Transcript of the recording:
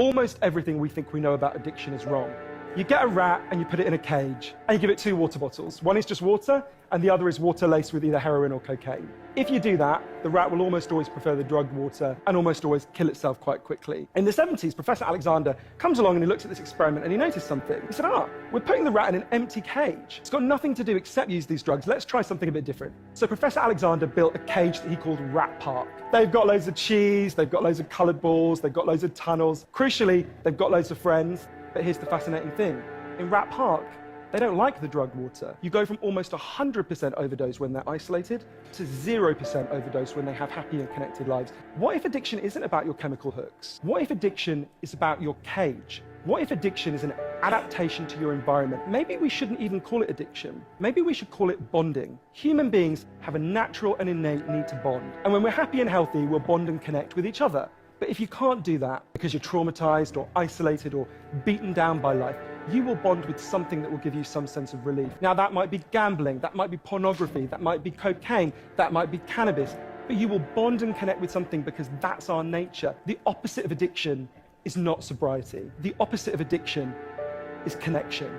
Almost everything we think we know about addiction is wrong. You get a rat and you put it in a cage and you give it 2 water bottles. One is just water and the other is water laced with either heroin or cocaine. If you do that, the rat will almost always prefer the drugged water and almost always kill itself quite quickly. In the 70s, Professor Alexander comes along and he looks at this experiment and he noticed something. He said, we're putting the rat in an empty cage. It's got nothing to do except use these drugs. Let's try something a bit different. So Professor Alexander built a cage that he called Rat Park. They've got loads of cheese, they've got loads of coloured balls, they've got loads of tunnels. Crucially, they've got loads of friends. But here's the fascinating thing. In Rat Park, they don't like the drugged water. You go from almost 100% overdose when they're isolated to 0% overdose when they have happy and connected lives. What if addiction isn't about your chemical hooks? What if addiction is about your cage? What if addiction is an adaptation to your environment? Maybe we shouldn't even call it addiction. Maybe we should call it bonding. Human beings have a natural and innate need to bond. And when we're happy and healthy, we'll bond and connect with each other. But if you can't do that because you're traumatized or isolated or beaten down by life, you will bond with something that will give you some sense of relief. Now, that might be gambling, that might be pornography, that might be cocaine, that might be cannabis, but you will bond and connect with something because that's our nature. The opposite of addiction is not sobriety. The opposite of addiction is connection.